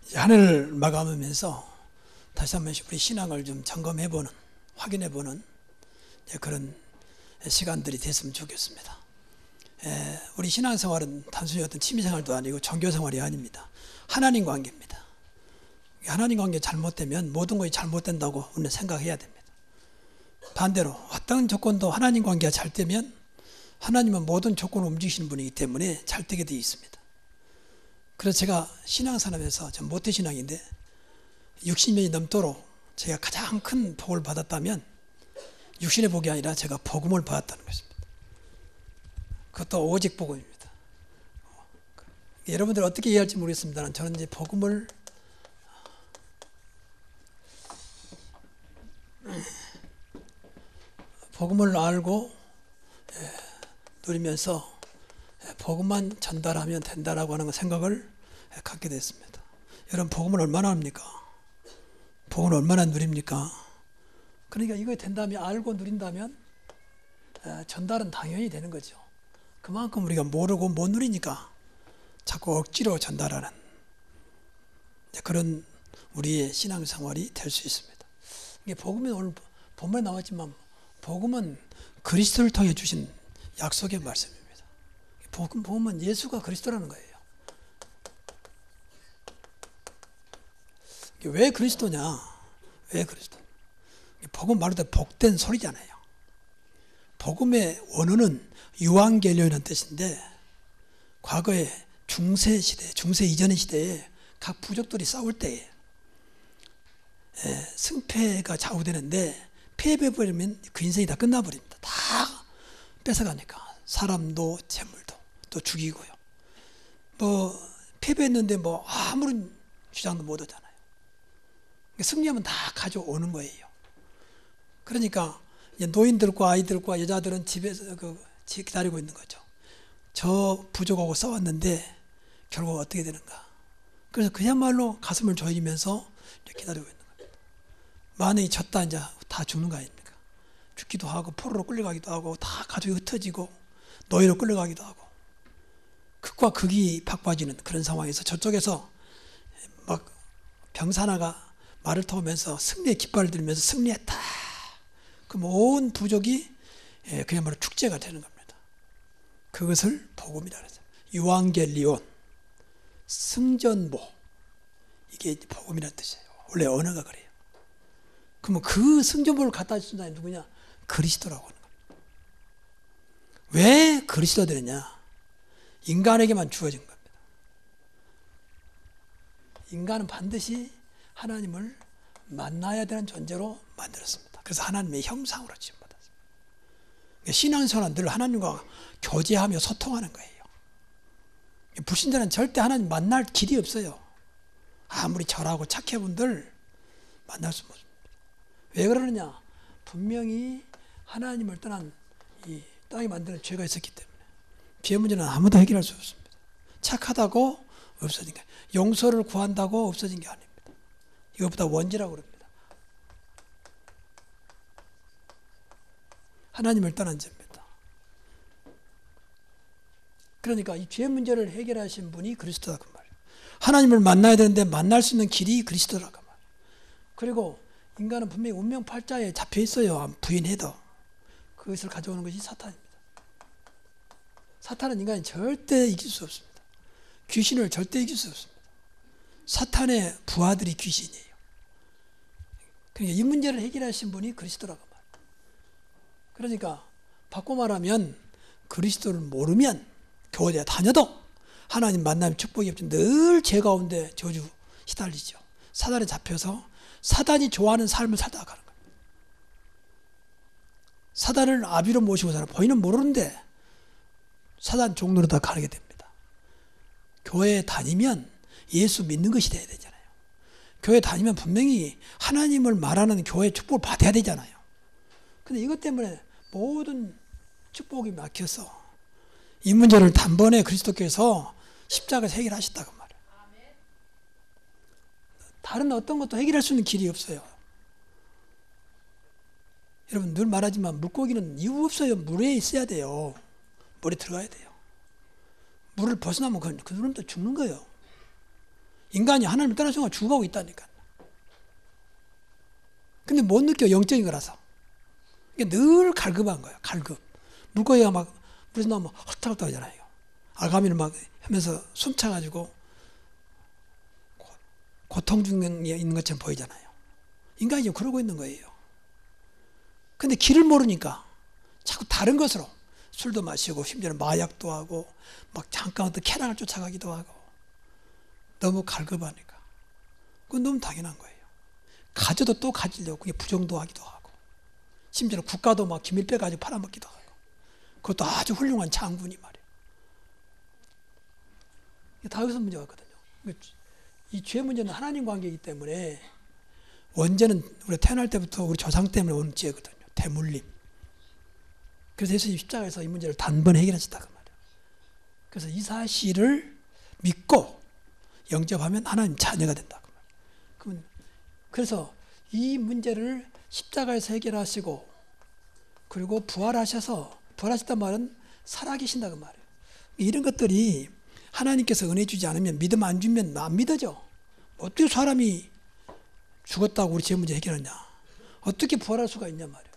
이제 한 해를 마감하면서 다시 한 번씩 우리 신앙을 좀 점검해보는, 확인해보는 그런 시간들이 됐으면 좋겠습니다. 우리 신앙생활은 단순히 어떤 취미생활도 아니고 종교생활이 아닙니다. 하나님 관계입니다. 하나님 관계 잘못되면 모든 것이 잘못된다고 우리는 생각해야 됩니다. 반대로 어떤 조건도 하나님 관계가 잘 되면 하나님은 모든 조건을 움직이시는 분이기 때문에 잘 되게 되어 있습니다. 그래서 제가 신앙생활에서 좀 모태신앙인데 60년이 넘도록 제가 가장 큰 복을 받았다면 육신의 복이 아니라 제가 복음을 받았다는 것입니다. 그것도 오직 복음입니다. 여러분들 어떻게 이해할지 모르겠습니다만 저는 이제 복음을 알고 누리면서 복음만 전달하면 된다라고 하는 생각을 갖게 됐습니다. 여러분 복음을 얼마나 합니까? 복음을 얼마나 누립니까? 그러니까 이거 된다면 알고 누린다면 전달은 당연히 되는 거죠. 그만큼 우리가 모르고 못 누리니까 자꾸 억지로 전달하는 그런 우리의 신앙생활이 될 수 있습니다. 이게 복음이 오늘 본문에 나왔지만 복음은 그리스도를 통해 주신 약속의 말씀입니다. 복음은 예수가 그리스도라는 거예요. 왜 그리스도냐? 왜 그리스도? 복음 말로 복된 소리잖아요. 복음의 원어는 유앙겔리온이라는 뜻인데 과거에 중세 시대, 중세 이전의 시대에 각 부족들이 싸울 때에 승패가 좌우되는데 패배해버리면 그 인생이 다 끝나버립니다. 다 뺏어가니까 사람도 재물도 또 죽이고요. 뭐 패배했는데 뭐 아무런 주장도 못 하잖아요. 승리하면 다 가져오는 거예요. 그러니까 노인들과 아이들과 여자들은 집에서 기다리고 있는 거죠. 저 부족하고 싸웠는데 결국 어떻게 되는가. 그래서 그야말로 가슴을 졸이면서 기다리고 있는 겁니다. 만약에 졌다 이제 다 죽는 거 아닙니까? 죽기도 하고 포로로 끌려가기도 하고 다 가족이 흩어지고 노예로 끌려가기도 하고 극과 극이 바꿔지는 그런 상황에서 저쪽에서 막 병사나가 말을 타오면서 승리의 깃발을 들면서 승리했다. 그럼 온 부족이 그야말로 축제가 되는 겁니다. 그것을 복음이라 그러죠. 유앙겔리온, 승전보. 이게 복음이라는 뜻이에요. 원래 언어가 그래요. 그러면 그 승전보를 갖다 준 사람이 누구냐? 그리스도라고 하는 겁니다. 왜 그리스도가 되느냐? 인간에게만 주어진 겁니다. 인간은 반드시 하나님을 만나야 되는 존재로 만들었습니다. 그래서 하나님의 형상으로 지음받았습니다. 신앙생활은 늘 하나님과 교제하며 소통하는 거예요. 불신자는 절대 하나님 만날 길이 없어요. 아무리 절하고 착해분들 만날 수 없습니다. 왜 그러느냐? 분명히 하나님을 떠난 이 땅이 만드는 죄가 있었기 때문에 죄 문제는 아무도 해결할 수 없습니다. 착하다고 없어진 게 용서를 구한다고 없어진 게 아닙니다. 이것보다 원죄라고 그럽니다. 하나님을 떠난 죄입니다. 그러니까 이 죄 문제를 해결하신 분이 그리스도라고 말이에요. 하나님을 만나야 되는데 만날 수 있는 길이 그리스도라고 말이에요. 그리고 인간은 분명히 운명팔자에 잡혀 있어요. 부인해도. 그것을 가져오는 것이 사탄입니다. 사탄은 인간이 절대 이길 수 없습니다. 귀신을 절대 이길 수 없습니다. 사탄의 부하들이 귀신이에요. 그러니까 이 문제를 해결하신 분이 그리스도라고 말해요. 그러니까 바꿔 말하면 그리스도를 모르면 교회 다녀도 하나님 만나면 축복이 없지 늘 죄 가운데 저주 시달리죠. 사단에 잡혀서 사단이 좋아하는 삶을 살다가 가는 거예요. 사단을 아비로 모시고 살아 본인은 모르는데 사단 종로로 다 가게 됩니다. 교회에 다니면 예수 믿는 것이 돼야 되잖아요. 교회 다니면 분명히 하나님을 말하는 교회 축복을 받아야 되잖아요. 근데 이것 때문에 모든 축복이 막혀서 이 문제를 단번에 그리스도께서 십자가에서 해결하셨다고 말해요. 다른 어떤 것도 해결할 수 있는 길이 없어요. 여러분 늘 말하지만 물고기는 이유 없어요. 물에 있어야 돼요. 물에 들어가야 돼요. 물을 벗어나면 그 사람도 죽는 거예요. 인간이 하나님을 떠난 순간 죽어가고 있다니까. 근데 못 느껴, 영적인 거라서. 이게 늘 갈급한 거예요, 갈급. 물고기가 막 물에서 나오면 헐떡헐떡 하잖아요. 아가미를 막 하면서 숨차가지고 고통 중에 있는 것처럼 보이잖아요. 인간이 지금 그러고 있는 거예요. 근데 길을 모르니까 자꾸 다른 것으로 술도 마시고 심지어는 마약도 하고 막 잠깐 어떤 쾌락을 쫓아가기도 하고 너무 갈급하니까. 그건 너무 당연한 거예요. 가져도 또 가지려고 그게 부정도하기도 하고 심지어는 국가도 막 기밀 빼가지고 팔아먹기도 하고 그것도 아주 훌륭한 장군이 말이에요. 다 여기서 문제가 있거든요. 이 죄 문제는 하나님 관계이기 때문에 원죄는 우리 태어날 때부터 우리 조상 때문에 온 죄거든요. 대물림. 그래서 예수님 십자가에서 이 문제를 단번에 해결하셨다고 말이에요. 그래서 이 사실을 믿고 영접하면 하나님 자녀가 된다고 말이에요. 그래서 이 문제를 십자가에서 해결하시고 그리고 부활하셨단 말은 살아계신다고 말이에요. 이런 것들이 하나님께서 은혜 주지 않으면 믿음 안 주면 안 믿어져. 어떻게 사람이 죽었다고 우리 죄 문제 해결하냐. 어떻게 부활할 수가 있냐 말이에요.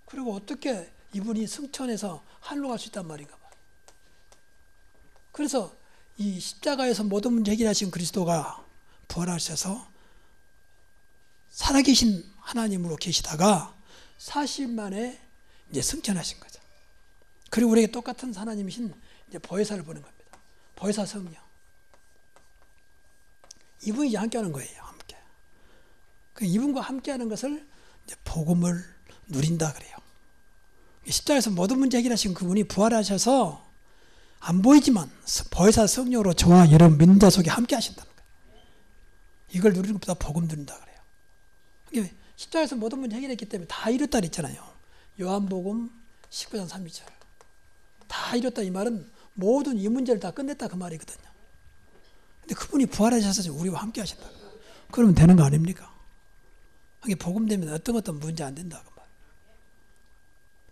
그리고 어떻게 이분이 승천해서 하늘로 갈 수 있단 말인가 봐. 그래서 이 십자가에서 모든 문제 해결하신 그리스도가 부활하셔서 살아계신 하나님으로 계시다가 40일 만에 이제 승천하신 거죠. 그리고 우리에게 똑같은 하나님이신 이제 보혜사를 보는 겁니다. 보혜사 성령. 이분이 이제 함께하는 거예요. 함께. 이분과 함께하는 것을 이제 복음을 누린다 그래요. 십자가에서 모든 문제 해결하신 그분이 부활하셔서 안 보이지만 보혜사 성령으로 저와 여러분 믿는 자 속에 함께하신다는 거예요. 이걸 누리는 것보다 복음 누린다 그래요. 십자가에서 모든 문제 해결했기 때문에 다 이뤘다 그랬잖아요. 요한복음 19장 32절. 다 이뤘다 이 말은 모든 이 문제를 다 끝냈다 그 말이거든요. 근데 그분이 부활하셔서 우리와 함께 하신다. 그러면 되는 거 아닙니까? 복음 되면 어떤 문제 안 된다 그 말.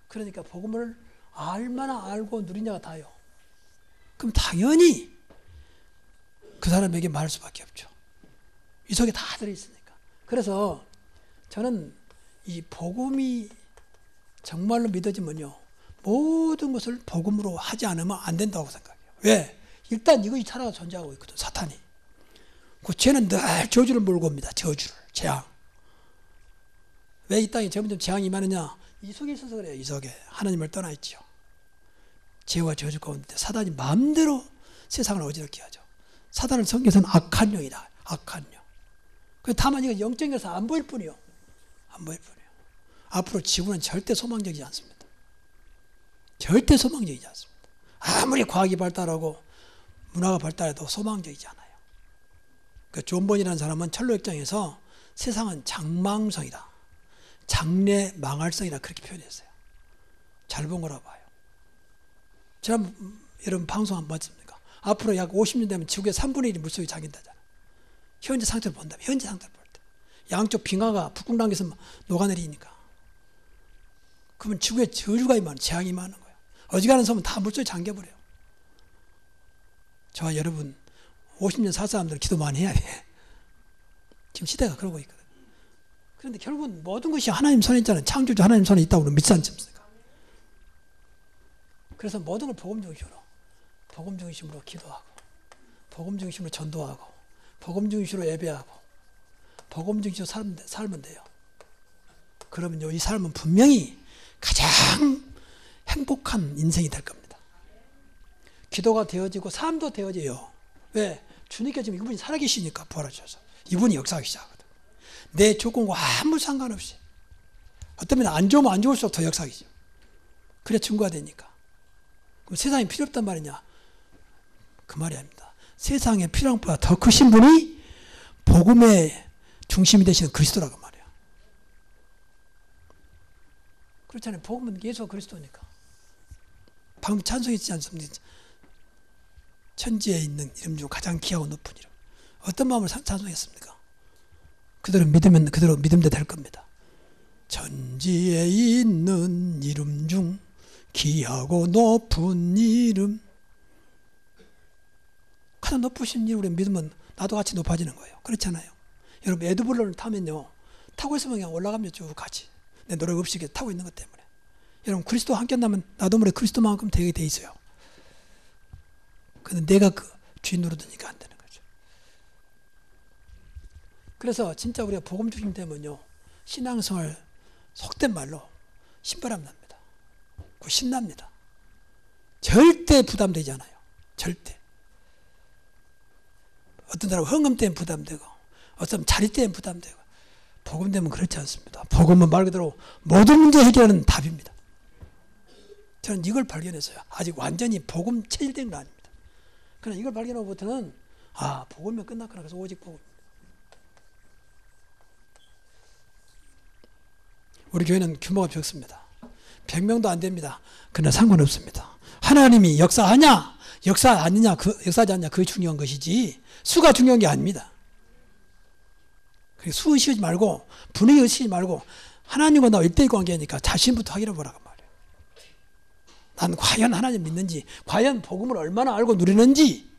그러니까 복음을 알마나 알고 누리냐가 다요. 그럼 당연히 그 사람에게 말할 수밖에 없죠. 이 속에 다 들어있으니까. 그래서 저는 이 복음이 정말로 믿어지면요. 모든 것을 복음으로 하지 않으면 안 된다고 생각해요. 왜? 일단 이것이 살아가 존재하고 있거든, 사탄이. 그 죄는 늘 저주를 몰고 옵니다. 저주를, 재앙. 왜 이 땅에 점점 재앙이 많으냐? 이 속에 있어서 그래요. 이 속에. 하나님을 떠나 있죠. 죄와 저주 가운데 사단이 마음대로 세상을 어지럽게 하죠. 사단을 성경에서는 악한 영이다. 악한 영. 다만 이거 영적인 것은 안 보일 뿐이요. 안 보일 뿐이요. 앞으로 지구는 절대 소망적이지 않습니다. 절대 소망적이지 않습니다. 아무리 과학이 발달하고 문화가 발달해도 소망적이지 않아요. 존 번이라는 사람은 철로역정에서 세상은 장망성이다. 장래 망할성이다. 그렇게 표현했어요. 잘 본 거라 봐요. 제가 여러분 방송 한번 봤습니까? 앞으로 약 50년 되면 지구의 3분의 1이 물속에 잠긴다잖아요. 현재 상태를 본다면, 현재 상태를 볼 때. 양쪽 빙하가 북극랑에서 녹아내리니까. 그러면 지구에 저주가 임하는, 재앙이 임하는 거예요. 어지간한 섬은 다 물속에 잠겨버려요. 저와 여러분 50년 살 사람들은 기도 많이 해야 돼. 지금 시대가 그러고 있거든. 그런데 결국은 모든 것이 하나님 손에 있잖아요. 창조주 하나님 손에 있다고 믿지 않습니까? 그래서 모든 걸 복음 중심으로 기도하고, 복음 중심으로 전도하고, 복음 중심으로 예배하고, 복음 중심으로 살면 돼요. 그러면요, 이 삶은 분명히 가장 행복한 인생이 될 겁니다. 기도가 되어지고 삶도 되어져요. 왜? 주님께 지금 이분이 살아계시니까 부활하셔서 이분이 역사하기 시작하거든. 내 조건과 아무 상관없이 어쩌면 안 좋으면 안 좋을수록 더 역사하기죠. 그래 증거가 되니까. 그럼 세상에 필요 없단 말이냐? 그 말이 아닙니다. 세상에 필요한 것보다 더 크신 분이 복음의 중심이 되시는 그리스도라고 말이에요. 그렇잖아요. 복음은 예수가 그리스도니까. 방금 찬송했지 않습니까? 천지에 있는 이름 중 가장 귀하고 높은 이름. 어떤 마음을 찬송했습니까? 그대로 믿으면 그대로 믿음대로 될 겁니다. 천지에 있는 이름 중 귀하고 높은 이름. 가장 높으신 일 우리 믿으면 나도 같이 높아지는 거예요. 그렇잖아요. 여러분 에드블론을 타면요. 타고 있으면 그냥 올라가면 쭉 가지. 내 노력 없이 타고 있는 것 때문에. 여러분 그리스도 함께 한다면 나도 모르게 그리스도만큼 되게 돼 있어요. 근데 내가 그 주인 노릇하니까 안 되는 거죠. 그래서 진짜 우리가 복음 중심 되면요. 신앙생활 속된 말로 신바람 납니다. 그 신납니다. 절대 부담되지 않아요. 절대. 어떤 사람은 헌금 때문에 부담되고 어떤 사람은 자리 때문에 부담되고 복음 되면 그렇지 않습니다. 복음은 말 그대로 모든 문제 해결하는 답입니다. 저는 이걸 발견했어요. 아직 완전히 복음 체질된 건 아닙니다. 그러나 이걸 발견하고부터는 복음이면 끝났구나. 그래서 오직 복음. 우리 교회는 규모가 적습니다. 100명도 안 됩니다. 그러나 상관없습니다. 하나님이 역사하냐 역사 아니냐 역사하지 않냐 그게 중요한 것이지 수가 중요한 게 아닙니다. 수 의식하지 말고 분위기 의식하지 말고 하나님과 나 1대1 관계니까 자신부터 확인해 보라고 말이에요. 난 과연 하나님 믿는지 과연 복음을 얼마나 알고 누리는지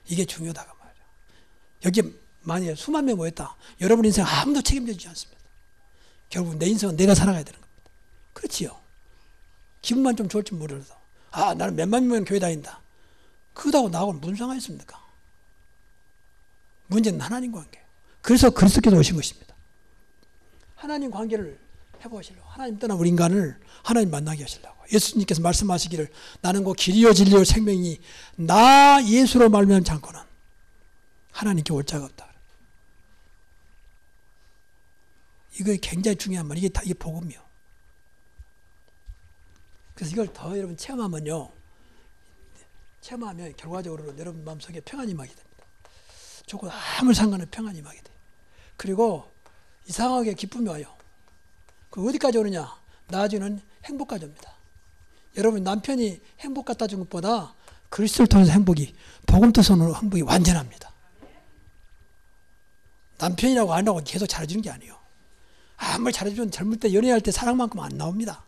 이게 중요하다고 말이에요. 여기 만약에 수만 명 모였다. 여러분 인생 아무도 책임져 주지 않습니다. 결국 내 인생은 내가 살아가야 되는 겁니다. 그렇지요. 기분만 좀 좋을지 모르더라도 나는 몇만 명 교회 다닌다. 그거하고 나하고는 무슨 상관이 있습니까? 문제는 하나님 관계. 그래서 그리스도께서 오신 것입니다. 하나님 관계를 해보시려고 하나님 떠난 우리 인간을 하나님 만나게 하시려고 예수님께서 말씀하시기를 나는 곧 길이요 진리요 생명이 나 예수로 말미암지 않고는 하나님께 올 자가 없다. 이거 굉장히 중요한 말. 이게 복음이요. 그래서 이걸 더 여러분 체험하면요. 체험하면 결과적으로 여러분 마음속에 평안이 임하게 됩니다. 조금 아무 상관없이 평안이 임하게 돼요. 그리고 이상하게 기쁨이 와요. 그 어디까지 오느냐? 나중에는 행복까지 옵니다. 여러분 남편이 행복 갖다 준 것보다 그리스도를 통해서 행복이 복음 뜻으로 행복이 완전합니다. 남편이라고 안 하고 계속 잘해주는 게 아니에요. 아무리 잘해주면 젊을 때 연애할 때 사랑만큼 안 나옵니다.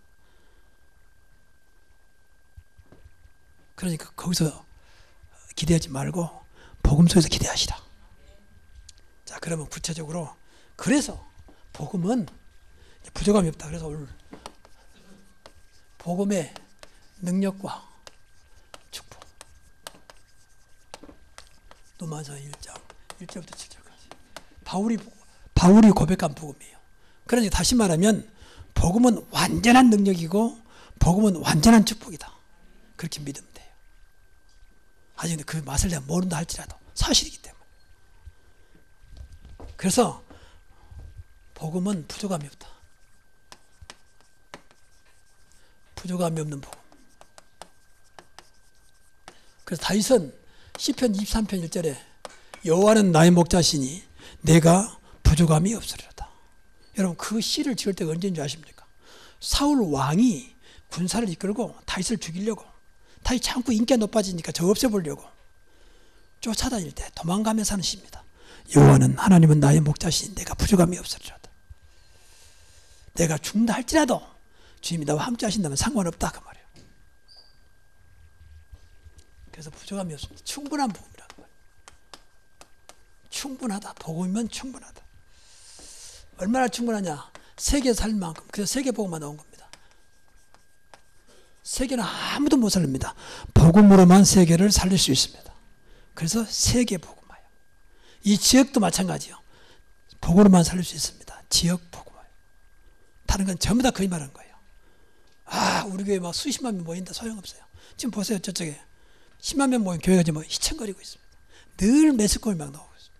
그러니까 거기서 기대하지 말고 복음 속에서 기대하시라. 자, 그러면 구체적으로 그래서 복음은 부족함이 없다. 그래서 오늘 복음의 능력과 축복. 로마서 1장 1절부터 7절까지 바울이 고백한 복음이에요. 그러니까 다시 말하면 복음은 완전한 능력이고 복음은 완전한 축복이다. 그렇게 믿으면 돼요. 아직 그 맛을 내가 모른다 할지라도 사실이기 때문에. 그래서 복음은 부족함이 없다. 부족함이 없는 복음. 그래서 다윗은 시편 23편 1절에 여호와는 나의 목자시니 내가 부족함이 없으리로다. 여러분 그 시를 지을 때가 언제인 줄 아십니까? 사울 왕이 군사를 이끌고 다윗을 죽이려고 다윗이 참고 인기가 높아지니까 저 없애보려고 쫓아다닐 때 도망가면서 하는 시입니다. 여호와는 하나님은 나의 목자시니 내가 부족함이 없으리로다. 내가 죽는다 할지라도 주님이 나와 함께 하신다면 상관없다 그 말이에요. 그래서 부족함이 없습니다. 충분한 복음이라는 거예요. 충분하다. 복음이면 충분하다. 얼마나 충분하냐? 세계 살 만큼. 그래서 세계 복음만 나온 겁니다. 세계는 아무도 못 살립니다. 복음으로만 세계를 살릴 수 있습니다. 그래서 세계 복음화요. 이 지역도 마찬가지요. 복음으로만 살릴 수 있습니다. 지역 복음화요. 다른 건 전부 다 거짓말한 거예요. 우리 교회 막 수십만 명 모인다 소용없어요. 지금 보세요. 저쪽에 10만 명 모인 교회가 지금 희청거리고 있습니다. 늘 매스컴이 막 나오고 있습니다.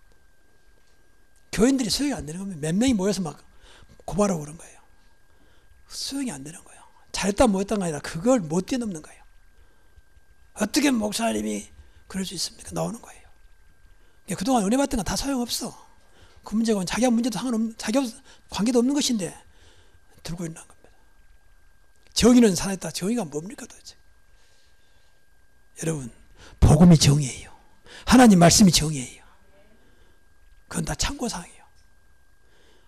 교인들이 소용이 안 되는 겁니다. 몇 명이 모여서 막 고발하고 그런 거예요. 소용이 안 되는 거예요. 잘했다 못했다가 아니라 그걸 못 뛰어넘는 거예요. 어떻게 목사님이 그럴 수 있습니까? 나오는 거예요. 그동안 은혜 받던 건 다 소용없어. 그 문제가 자기와 문제도 상관없는, 자기와 관계도 없는 것인데 들고 있는 겁니다. 정의는 살아있다. 정의가 뭡니까 도대체? 여러분, 복음이 정의예요. 하나님 말씀이 정의예요. 그건 다 참고사항이에요.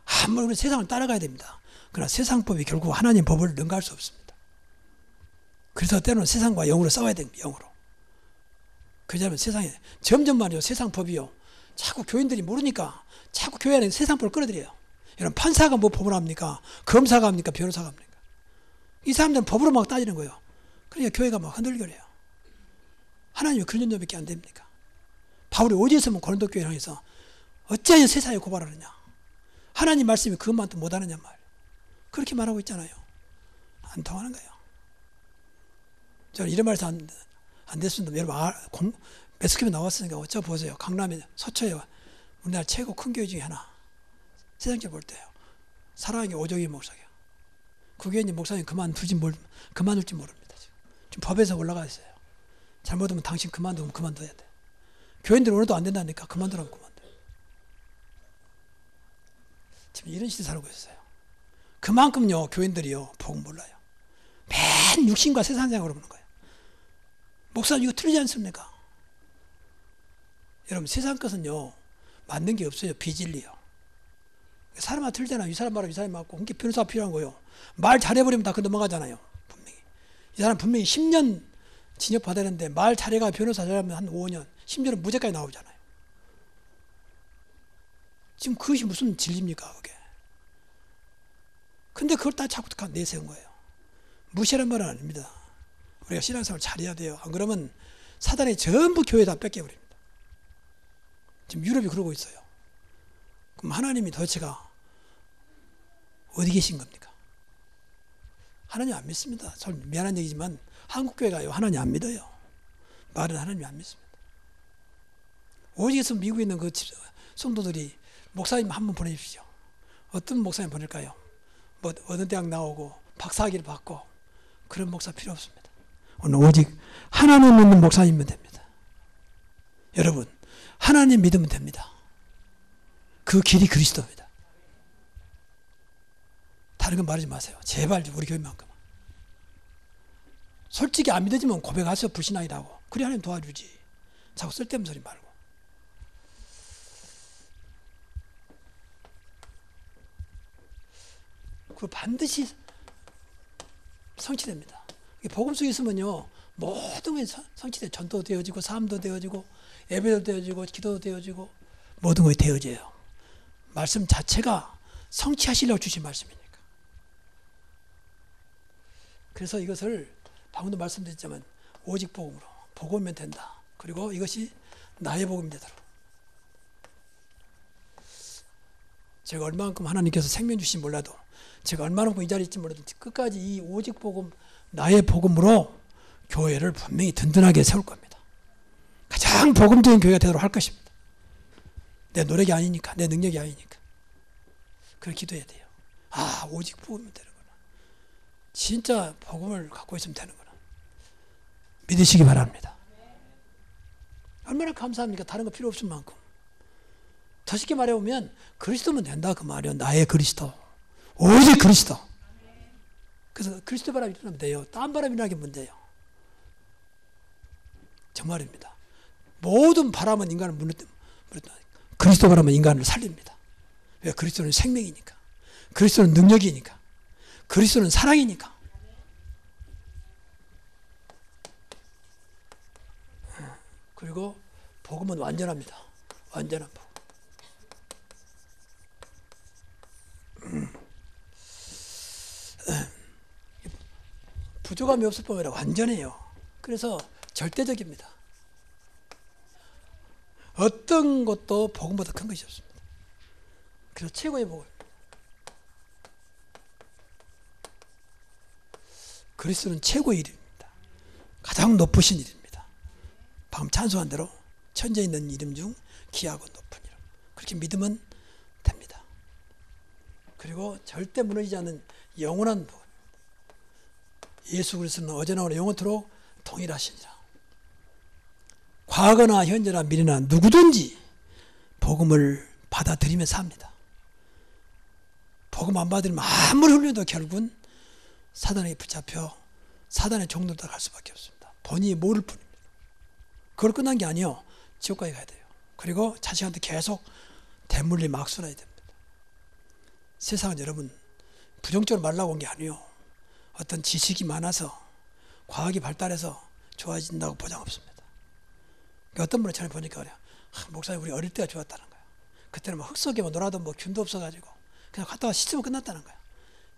아무리 우리 세상을 따라가야 됩니다. 그러나 세상법이 결국 하나님 법을 능가할 수 없습니다. 그래서 때로는 세상과 영으로 싸워야 됩니다. 영으로. 그자면 세상에 점점 말이요 세상 법이요 자꾸 교인들이 모르니까 자꾸 교회 안에 세상 법을 끌어들여요. 여러분 판사가 뭐 법을 합니까? 검사가 합니까? 변호사가 합니까? 이 사람들은 법으로 막 따지는 거예요. 그러니까 교회가 막 흔들거려요. 하나님이 그런 정도밖에 안 됩니까? 바울이 어디에서만 고린도 교회를 향해서 어찌하여 세상에 고발하느냐? 하나님 말씀이 그것만 또 못하느냐 말. 그렇게 말하고 있잖아요. 안 통하는 거예요. 저는 이런 말해서 안 됐습니다. 여러분 매스컴에 나왔으니까 어쩌 보세요. 강남에 서초에 우리나라 최고 큰 교회 중에 하나. 세상적으로 볼 때요. 사랑의 오종희 목사가. 그 교회 목사님 그만둘지 모릅니다. 지금 법에서 올라가 있어요. 잘못하면 당신 그만두면 그만둬야 돼. 교인들 오늘도 안 된다니까 그만두라면 그만둬. 지금 이런 시대 살고 있어요. 그만큼요 교인들이요 복음 몰라요. 맨 육신과 세상 생각으로 보는 거예요. 목사님 이거 틀리지 않습니까? 여러분 세상 것은요 맞는 게 없어요. 비진리요. 사람한테 틀잖아요. 이 사람 말하면 이 사람이 맞고 그게 변호사가 필요한 거예요. 말 잘해버리면 다 그 넘어가잖아요. 분명히 이 사람 분명히 10년 징역 받아야 되는데 말 잘해가 변호사 잘하면 한 5년 심지어는 무죄까지 나오잖아요. 지금 그것이 무슨 진리입니까 그게. 근데 그걸 다 자꾸 내세운 거예요. 무시하는 말은 아닙니다. 우리가 신앙생활 잘해야 돼요. 안 그러면 사단이 전부 교회 다 뺏겨버립니다. 지금 유럽이 그러고 있어요. 그럼 하나님이 도대체가 어디 계신 겁니까? 하나님 안 믿습니다. 참 미안한 얘기지만 한국교회가요 하나님 안 믿어요. 말은 하나님 안 믿습니다. 오직에서 미국에 있는 그 성도들이 목사님 한 번 보내주십시오. 어떤 목사님 보낼까요? 뭐 어느 대학 나오고 박사학위를 받고 그런 목사 필요 없습니다. 오늘 오직 하나님 믿는 목사님이면 됩니다. 여러분 하나님 믿으면 됩니다. 그 길이 그리스도입니다. 다른 건 말하지 마세요. 제발 우리 교회만큼은. 솔직히 안 믿어지면 고백하세요. 불신앙이라고. 그래 하나님 도와주지. 자꾸 쓸데없는 소리 말고. 그 반드시 성취됩니다. 복음 속에 있으면요 모든 게 성취돼. 전도도 되어지고 삶도 되어지고 예배도 되어지고 기도도 되어지고 모든 것이 되어져요. 말씀 자체가 성취하시려고 주신 말씀이니까. 그래서 이것을 방금도 말씀드렸지만 오직 복음으로 복음이면 된다. 그리고 이것이 나의 복음이 되도록. 제가 얼마만큼 하나님께서 생명 주신 몰라도 제가 얼마만큼 이 자리에 있지 몰라도 끝까지 이 오직 복음 나의 복음으로 교회를 분명히 든든하게 세울 겁니다. 가장 복음적인 교회가 되도록 할 것입니다. 내 노력이 아니니까 내 능력이 아니니까 그렇게 기도해야 돼요. 아 오직 복음이면 되는구나. 진짜 복음을 갖고 있으면 되는구나. 믿으시기 바랍니다. 얼마나 감사합니까? 다른 거 필요 없을 만큼. 더 쉽게 말해보면 그리스도면 된다 그 말이에요. 나의 그리스도. 오직 그리스도. 그래서 그리스도 바람이 일어나면 돼요. 딴 바람이 일어나게 문제예요. 정말입니다. 모든 바람은 인간을 그리스도 바람은 인간을 살립니다. 왜? 그리스도는 생명이니까. 그리스도는 능력이니까. 그리스도는 사랑이니까. 그리고 복음은 완전합니다. 완전한 복음. 부족함이 없을 뿐만 아니라 완전해요. 그래서 절대적입니다. 어떤 것도 복음보다 큰 것이 없습니다. 그래서 최고의 복음. 그리스도는 최고의 이름입니다. 가장 높으신 이름입니다. 방금 찬송한 대로 천지에 있는 이름 중 귀하고 높은 이름. 그렇게 믿으면 됩니다. 그리고 절대 무너지지 않는 영원한 복음. 예수 그리스도는 어제나 오늘 영원토록 동일하시니라. 과거나 현재나 미래나 누구든지 복음을 받아들이며 삽니다. 복음 안 받으면 아무리 훈련도 결국은 사단에게 붙잡혀 사단의 종로로 갈 수밖에 없습니다. 본인이 모를 뿐입니다. 그걸 끝난 게 아니에요. 지옥까지 가야 돼요. 그리고 자식한테 계속 대물리 막 쏘아야 됩니다. 세상은 여러분 부정적으로 말라고 온 게 아니에요. 어떤 지식이 많아서 과학이 발달해서 좋아진다고 보장 없습니다. 어떤 분을 전에 보니까 그래요. 목사님, 우리 어릴 때가 좋았다는 거예요. 그때는 뭐 흙 속에 놀아도 뭐 균도 없어가지고 그냥 갔다가 씻으면 끝났다는 거예요.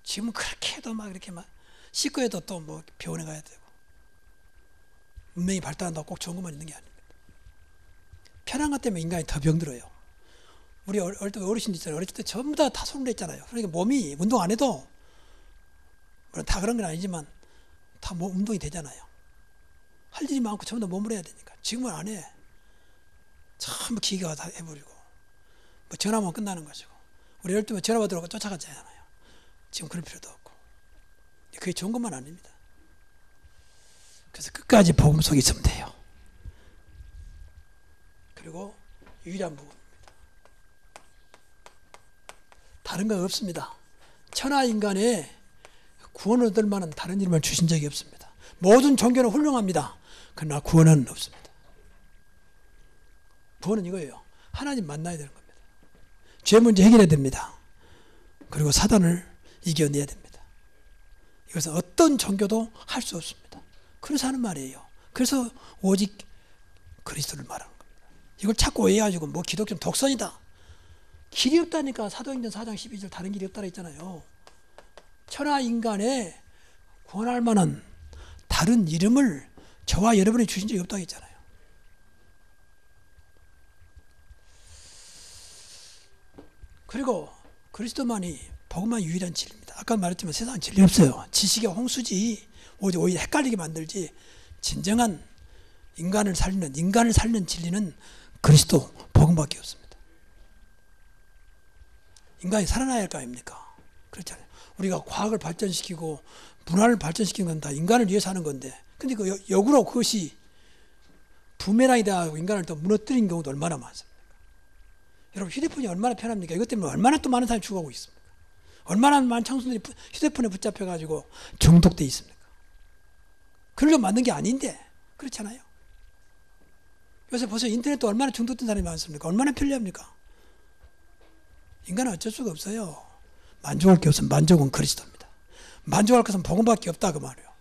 지금은 그렇게 해도 막 이렇게 막 씻고 해도 또 뭐 병원에 가야 되고. 문명이 발달한다고 꼭 좋은 것만 있는 게 아닙니다. 편한 것 때문에 인간이 더 병들어요. 우리 어릴 때 어르신들 있잖아요. 어릴 때 전부 다 손으로 했잖아요. 그러니까 몸이 운동 안 해도, 물론 다 그런 건 아니지만 다 운동이 되잖아요. 할 일이 많고 전부 다 몸으로 해야 되니까. 지금은 안 해. 전부 기계가 다 해버리고 뭐 전화만 끝나는 것이고. 우리 어릴 때 전화 받으러 쫓아갔잖아요. 지금 그럴 필요도 없고. 그게 좋은 것만 아닙니다. 그래서 끝까지 복음 속에 있으면 돼요. 그리고 유일한 부분입니다. 다른 건 없습니다. 천하 인간에 구원을 얻을 만한 다른 이름을 주신 적이 없습니다. 모든 종교는 훌륭합니다. 그러나 구원은 없습니다. 구원은 이거예요. 하나님 만나야 되는 겁니다. 죄 문제 해결해야 됩니다. 그리고 사단을 이겨내야 됩니다. 이것은 어떤 종교도 할 수 없습니다. 그래서 하는 말이에요. 그래서 오직 그리스도를 말하는 겁니다. 이걸 자꾸 오해해가지고 뭐 기독교는 독선이다. 길이 없다니까. 사도행전 4장 12절 다른 길이 없다라 했잖아요. 천하 인간에 구원할 만한 다른 이름을 저와 여러분이 주신 적이 없다고 했잖아요. 그리고 그리스도만이 복음만 유일한 진리입니다. 아까 말했지만 세상에 진리 없어요. 지식의 홍수지. 오히려 헷갈리게 만들지. 진정한 인간을 살리는 진리는 그리스도 복음밖에 없습니다. 인간이 살아나야 할 거 아닙니까? 그렇잖아요. 우리가 과학을 발전시키고 문화를 발전시키는 건 다 인간을 위해서 하는 건데, 근데 그 역으로 그것이 부메랑이 되어서 인간을 또 무너뜨린 경우도 얼마나 많습니까? 여러분, 휴대폰이 얼마나 편합니까? 이것 때문에 얼마나 또 많은 사람이 죽어가고 있습니까? 얼마나 많은 청소년들이 휴대폰에 붙잡혀가지고 중독돼 있습니까? 그러려고 만든 게 아닌데, 그렇잖아요. 요새 보세요. 인터넷도 얼마나 중독된 사람이 많습니까? 얼마나 편리합니까? 인간은 어쩔 수가 없어요. 만족할 게 없으면 만족은 그리스도입니다. 만족할 것은 복음밖에 없다 그 말이에요.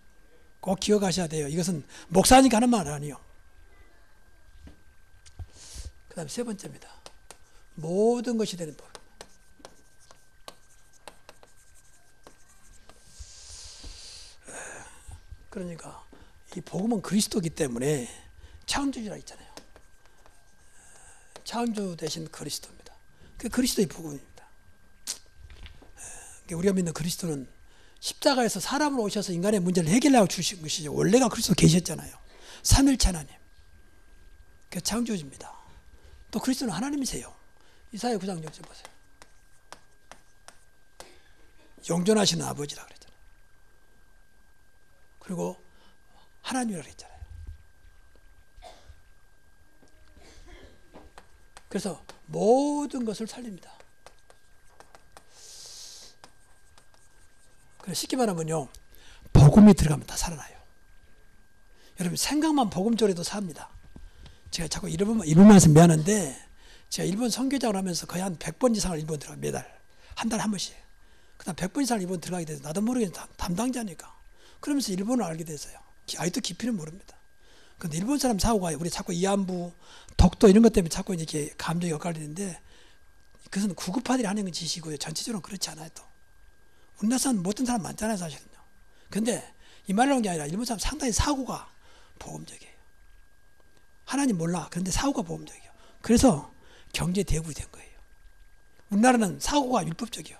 꼭 기억하셔야 돼요. 이것은 목사니까 하는 말 아니에요. 그 다음에 세 번째입니다. 모든 것이 되는 법. 그러니까 이 복음은 그리스도이기 때문에 창조주라 했잖아요. 창조 대신 그리스도입니다. 그 그리스도의 복음입니다. 우리가 믿는 그리스도는 십자가에서 사람으로 오셔서 인간의 문제를 해결하고 주신 것이죠. 원래가 그리스도 계셨잖아요. 삼일체 하나님. 그 창조주입니다. 또 그리스도는 하나님이세요. 이사야 9장 6절 보세요. 영존하시는 아버지라 그랬잖아요. 그리고 하나님이라 그랬잖아요. 그래서 모든 것을 살립니다. 그래서 쉽게 말하면요, 복음이 들어가면 다 살아나요. 여러분, 생각만 복음적으로도 삽니다. 제가 자꾸 일본말에서 미안한데, 제가 일본 선교장을 하면서 거의 한 100번 이상을 일본 들어가요. 매달. 한 달에 한 번씩. 그 다음 100번 이상을 일본 들어가게 돼서 나도 모르게 담당자니까. 그러면서 일본을 알게 됐어요. 아직도 깊이는 모릅니다. 근데 일본 사람 사고가 우리 자꾸 이안부, 독도 이런 것 때문에 자꾸 이렇게 감정이 엇갈리는데, 그것은 구급파들이 하는 짓이고요. 전체적으로 그렇지 않아요. 또 우리나라 사람 못된 사람 많잖아요, 사실은요. 근데 이 말을 하는 게 아니라 일본 사람 상당히 사고가 복음적이에요. 하나님 몰라. 그런데 사고가 복음적이에요. 그래서 경제 대국이 된 거예요. 우리나라는 사고가 율법적이에요.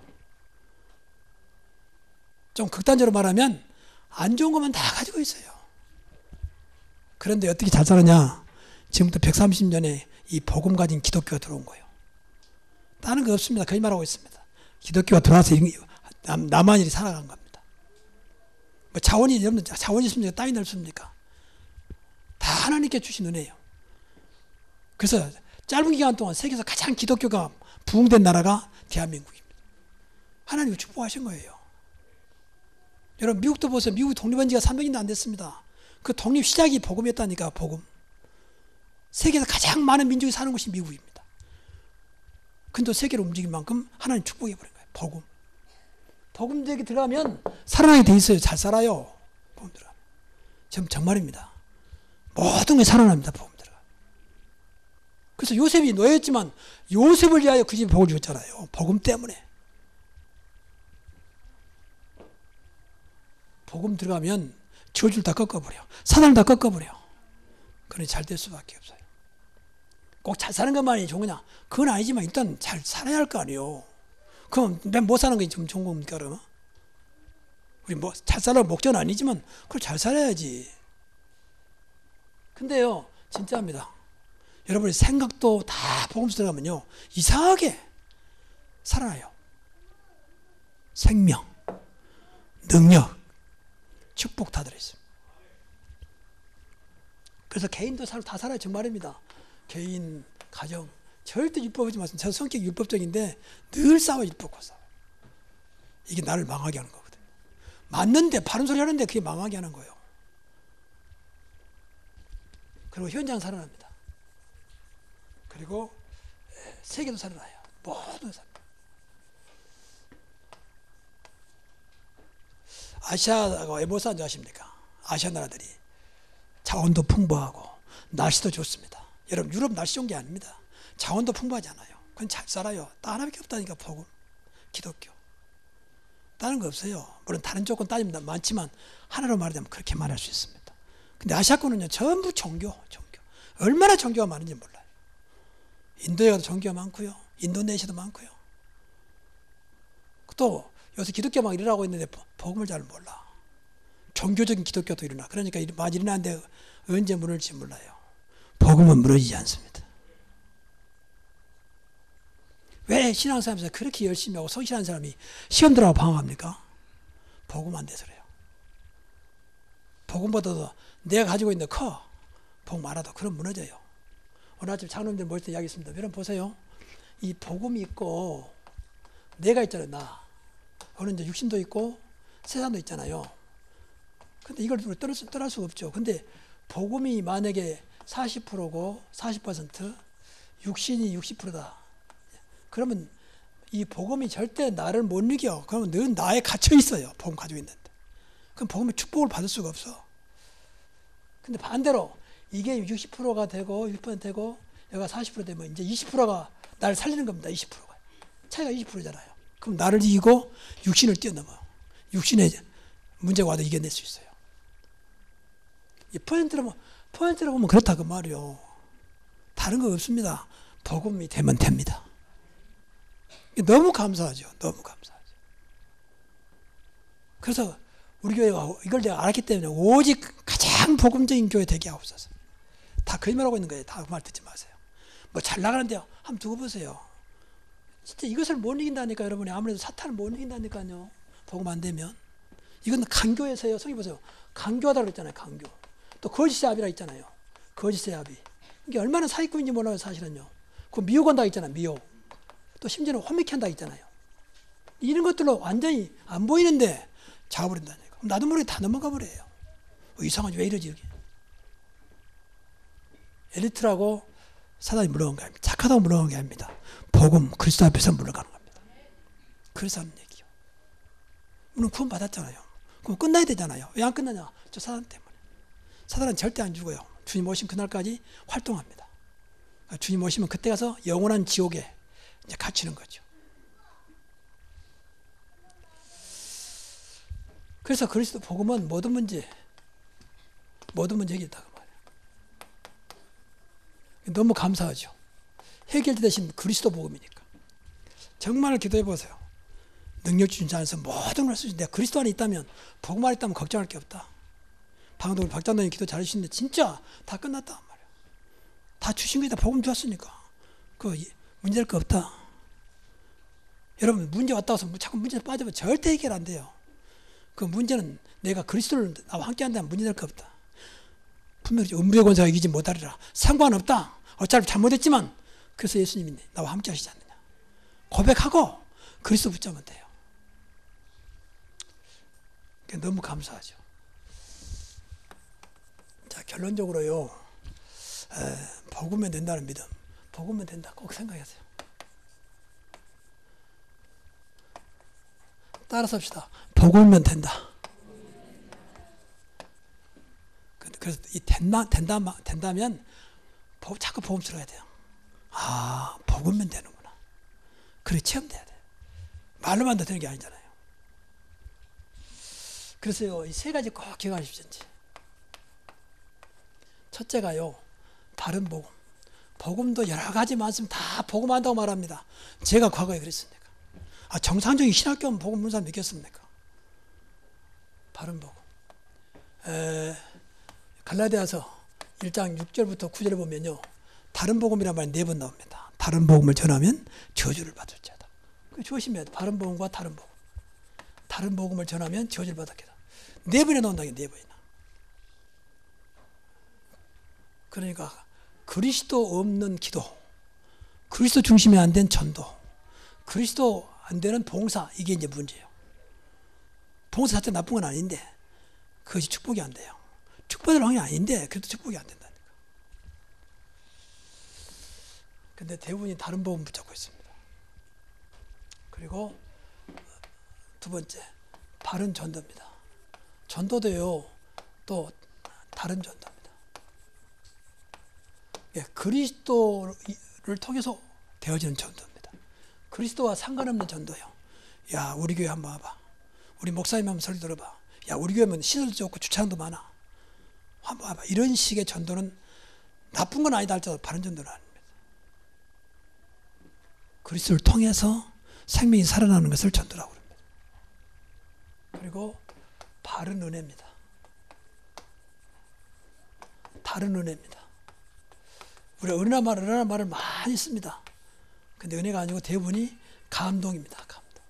좀 극단적으로 말하면 안 좋은 것만 다 가지고 있어요. 그런데 어떻게 잘 살았냐? 지금부터 130년에 이 복음 가진 기독교가 들어온 거예요. 다른 거 없습니다. 거짓말하고 있습니다. 기독교가 들어와서 남한일이 살아간 겁니다. 뭐 자원이 있습니까? 땅이 넓습니까? 다 하나님께 주신 은혜예요. 그래서 짧은 기간 동안 세계에서 가장 기독교가 부흥된 나라가 대한민국입니다. 하나님이 축복하신 거예요. 여러분, 미국도 보세요. 미국이 독립한 지가 300년도 안 됐습니다. 그 독립 시작이 복음이었다니까, 복음. 세계에서 가장 많은 민족이 사는 곳이 미국입니다. 근데 세계를 움직일 만큼 하나님 축복해버린 거예요. 복음. 복음적이 들어가면 살아나게 돼 있어요. 잘 살아요. 복음 들어가면. 정말입니다. 모든 게 살아납니다. 복음 들어가면. 그래서 요셉이 노예였지만 요셉을 위하여 그 집에 복을 주었잖아요. 복음 때문에. 복음 들어가면 저주를 다 꺾어버려. 사단을 다 꺾어버려. 그러니 잘 될 수밖에 없어요. 꼭 잘 사는 것만이 좋으냐? 그건 아니지만 일단 잘 살아야 할 거 아니에요. 그럼 맨 못 사는 게 좀 좋은 겁니까, 그러면? 우리 뭐 잘 살아야 목적은 아니지만 그걸 잘 살아야지. 근데요, 진짜입니다. 여러분의 생각도 다 복음서 들어가면요, 이상하게 살아나요. 생명, 능력, 축복 다 들어있습니다. 그래서 개인도 다 살아야 정말입니다. 개인, 가정, 절대 율법하지 마세요. 저 성격이 율법적인데 늘 싸워, 율법과 싸워. 이게 나를 망하게 하는 거거든요. 맞는데, 바른 소리 하는데 그게 망하게 하는 거예요. 그리고 현장 살아납니다. 그리고 세계도 살아나요. 모든 삶. 아시아가 왜 못 사는 줄 아십니까? 아시아 나라들이 자원도 풍부하고 날씨도 좋습니다. 여러분, 유럽 날씨 좋은 게 아닙니다. 자원도 풍부하지 않아요. 그건 잘 살아요. 딱 하나밖에 없다니까, 복음, 기독교. 다른 거 없어요. 물론 다른 조건 따지면 많지만 하나로 말하자면 그렇게 말할 수 있습니다. 근데 아시아권은요, 전부 종교. 얼마나 종교가 많은지 몰라요. 인도에 가도 종교가 많고요. 인도네시아도 많고요. 또 요새 기독교 막 일어나고 있는데 복음을 잘 몰라. 종교적인 기독교도 일어나. 그러니까 많이 일어나는데 언제 무너질지 몰라요. 복음은 무너지지 않습니다. 왜 신앙생활에서 그렇게 열심히 하고 성실한 사람이 시험 들어가고 방황합니까? 복음 안 돼서 그래요. 복음보다도 내가 가지고 있는 복음 알아도 그럼 무너져요. 오늘 아침 장로님들 모일 때 이야기했습니다. 여러분 보세요. 이 복음이 있고 내가 있잖아요. 나. 오늘 이제 육신도 있고 세상도 있잖아요. 근데 이걸 떠날 수가 없죠. 근데 복음이 만약에 40%고 40%, 육신이 60%다. 그러면 이 복음이 절대 나를 못 이겨. 그러면 늘 나에 갇혀 있어요. 복음 가지고 있는데. 그럼 복음의 축복을 받을 수가 없어. 근데 반대로 이게 60%가 되고 1% 되고 여기가 40% 되면 이제 20%가 나를 살리는 겁니다. 20%가. 차이가 20%잖아요. 그럼 나를 이기고 육신을 뛰어넘어요. 육신에 문제가 와도 이겨낼 수 있어요. 이 포인트로 보면 그렇다 그 말이요. 다른 거 없습니다. 복음이 되면 됩니다. 너무 감사하죠. 너무 감사하죠. 그래서 우리 교회가 이걸 내가 알았기 때문에 오직 가장 복음적인 교회 되게 하옵소서. 다 거짓말하고 있는 거예요. 다 그 말 듣지 마세요. 뭐 잘 나가는데요. 한번 두고 보세요. 진짜 이것을 못 이긴다니까. 여러분이 아무래도 사탄을 못 이긴다니까요. 복음 안 되면. 이건 강교에서요. 성경 보세요. 강교하다고 그랬잖아요. 강교. 또 거짓의 합이라 있잖아요. 거짓의 합이. 이게 얼마나 사기꾼인지 몰라요. 사실은요. 그 미혹한다 있잖아요. 미혹. 또 심지어는 혼미케 한다 있잖아요. 이런 것들로 완전히 안 보이는데 잡아버린다니까. 나도 모르게 다 넘어가 버려요. 이상하지 왜 이러지 여기. 엘리트라고 사단이 물러간 게 아닙니다. 착하다고 물러간 게 아닙니다. 복음 그리스도 앞에서 물러가는 겁니다. 그래서 하는 얘기요. 물론 구원 받았잖아요. 그럼 끝나야 되잖아요. 왜 안 끝나냐? 저 사단 때문에. 사단은 절대 안 죽어요. 주님 오신 그날까지 활동합니다. 주님 오시면 그때 가서 영원한 지옥에 이제 갇히는 거죠. 그래서 그리스도 복음은 모든 문제 해결했다고 말해요. 너무 감사하죠. 해결되신 그리스도 복음이니까. 정말 기도해 보세요. 능력 주신 자 안에서 모든 걸 쓰신 내가 그리스도 안에 있다면 복음 안에 있다면 걱정할 게 없다. 방금 박장로님 기도 잘해주시는데 진짜 다 끝났다 말이에요. 다 주신 거다. 복음 주었으니까 그 문제될 거 없다. 여러분 문제 왔다고 해서 자꾸 문제에 빠지면 절대 해결 안 돼요. 그 문제는 내가 그리스도를 나와 함께 한다면 문제될 거 없다. 분명히 은부의 권세가 이기지 못하리라. 상관없다. 어차피 잘못했지만 그래서 예수님이 나와 함께 하시지 않느냐. 고백하고 그리스도 붙잡으면 돼요. 너무 감사하죠. 자, 결론적으로요. 복으면 된다는 믿음. 복으면 된다. 꼭 생각하세요. 따라서 합시다. 복으면 된다. 그래서 이 된다면 자꾸 복음 들어야 돼요. 아, 복음면 되는구나. 그렇게 체험돼야 돼. 말로만 더 되는 게 아니잖아요. 그래서요, 이 세 가지 꼭 기억하십시오. 첫째가요, 바른 복음. 복음도 여러 가지 많습니다. 다 복음한다고 말합니다. 제가 과거에 그랬습니까? 아, 정상적인 신학교는 복음 없는 사람 믿겠습니까? 바른 복음. 갈라디아서 1장 6절부터 9절을 보면요, 바른 복음이란 말이 4번 나옵니다. 바른 복음을 전하면 저주를 받을 자다. 조심해야 돼. 바른 복음과 다른 복음. 다른 복음을 전하면 저주를 받았겠다. 4번이나 나온다. 4번이나. 그러니까 그리스도 없는 기도, 그리스도 중심이 안 된 전도, 그리스도 안 되는 봉사, 이게 이제 문제예요. 봉사 자체 나쁜 건 아닌데 그것이 축복이 안 돼요. 축복받을 확률이 아닌데 그래도 축복이 안 된다니까. 근데 대부분이 다른 복음 붙잡고 있습니다. 그리고 두 번째, 바른 전도입니다. 전도도요, 또 다른 전도입니다. 예, 그리스도를 통해서 되어지는 전도입니다. 그리스도와 상관없는 전도요. 야, 우리 교회 한번 와봐. 우리 목사님 한번 소리 들어봐. 야, 우리 교회는 시설도 좋고 주차장도 많아. 한번 와봐. 이런 식의 전도는 나쁜 건 아니다 할지라도 바른 전도는 아닙니다. 그리스도를 통해서 생명이 살아나는 것을 전도라고 합니다. 그리고 바른 은혜입니다. 다른 은혜입니다. 우리가 은혜란 말을 많이 씁니다. 근데 은혜가 아니고 대부분이 감동입니다. 감동.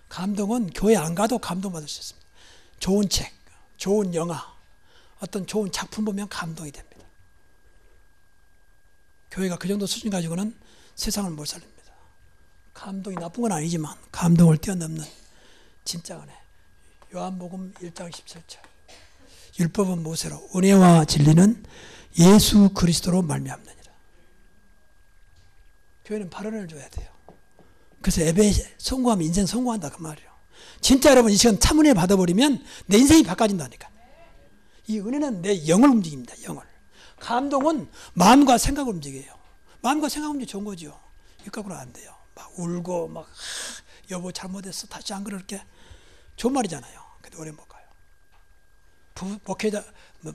감동은 교회 안 가도 감동받을 수 있습니다. 좋은 책, 좋은 영화, 어떤 좋은 작품 보면 감동이 됩니다. 교회가 그 정도 수준 가지고는 세상을 못 살립니다. 감동이 나쁜 건 아니지만 감동을 뛰어넘는 진짜 은혜. 요한복음 1장 17절. 율법은 모세로, 은혜와 진리는 예수 그리스도로 말미암느니라. 교회는 바른 은혜를 줘야 돼요. 그래서 예배에 성공하면 인생 성공한다 그 말이에요. 진짜 여러분 이 시간 참 은혜 받아버리면 내 인생이 바꿔진다니까. 이 은혜는 내 영을 움직입니다. 영을. 감동은 마음과 생각을 움직여요. 마음과 생각 움직이 좋은 거죠. 육각으로는 안 돼요. 막 울고 막 여보 잘못했어 다시 안 그럴게. 좋은 말이잖아요. 근데 오래 못 가요. 목회자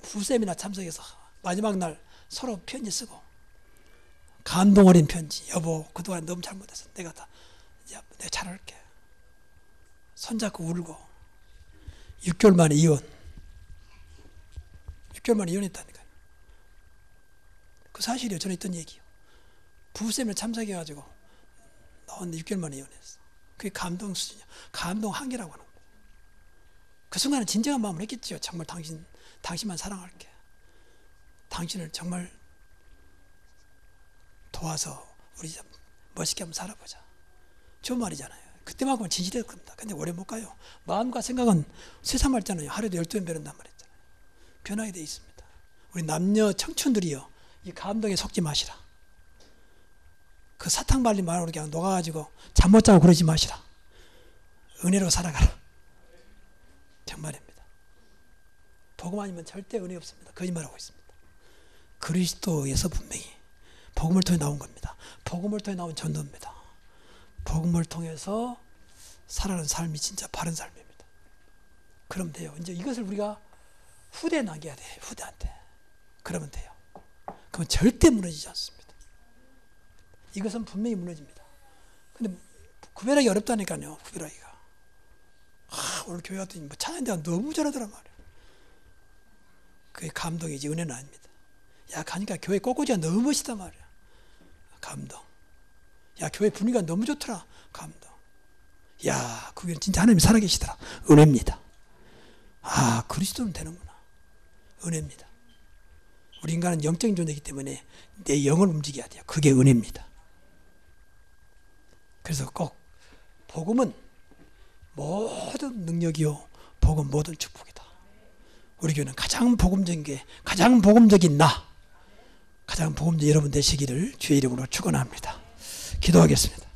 부쌤이나 참석해서 마지막 날 서로 편지 쓰고 감동 어린 편지. 여보 그동안 너무 잘못했어. 내가 잘할게. 손잡고 울고 6개월 만에 이혼. 6개월 만에 이혼했다니까요. 그 사실이에요. 전에 있던 얘기요. 부부쌤을 참석해가지고 나왔는데 6개월 만에 이혼했어. 그게 감동 수준이야. 감동 한계라고 하는 거예요. 그 순간은 진정한 마음을 했겠죠. 정말 당신만 사랑할게. 당신을 정말 도와서 우리 멋있게 한번 살아보자. 좋은 말이잖아요. 그때만큼은 진실일 겁니다. 근데 오래 못 가요. 마음과 생각은 세상 말잖아요. 하루에도 12번 변한단 말이잖아요. 변하게 돼 있습니다. 우리 남녀 청춘들이요. 이 감동에 속지 마시라. 그 사탕 발린 말로 그냥 녹아가지고 잠 못 자고 그러지 마시라. 은혜로 살아가라. 정말입니다. 복음 아니면 절대 은혜 없습니다. 거짓말하고 있습니다. 그리스도에서 분명히 복음을 통해 나온 겁니다. 복음을 통해 나온 전도입니다. 복음을 통해서 살아가는 삶이 진짜 바른 삶입니다. 그러면 돼요. 이제 이것을 우리가 후대에 남겨야 돼요. 후대한테. 그러면 돼요. 그건 절대 무너지지 않습니다. 이것은 분명히 무너집니다. 근데 구별하기 어렵다니까요. 구별하기가. 오늘 교회 갔더니 찬양 대가 너무 잘하더란 말이에요. 그게 감동이지 은혜는 아닙니다. 야 가니까 교회 꽃꽂이가 너무 멋있단 말이야. 감동. 야 교회 분위기가 너무 좋더라. 감동. 야 그게 진짜 하나님이 살아계시더라. 은혜입니다. 아 그리스도는 되는구나. 은혜입니다. 우리 인간은 영적인 존재이기 때문에 내 영을 움직여야 돼요. 그게 은혜입니다. 그래서 꼭 복음은 모든 능력이요 복음 모든 축복이다. 우리 교회는 가장 복음적인 게 가장 복음적인 가장 복음적인 여러분 되시기를 주의 이름으로 축원합니다. 기도하겠습니다.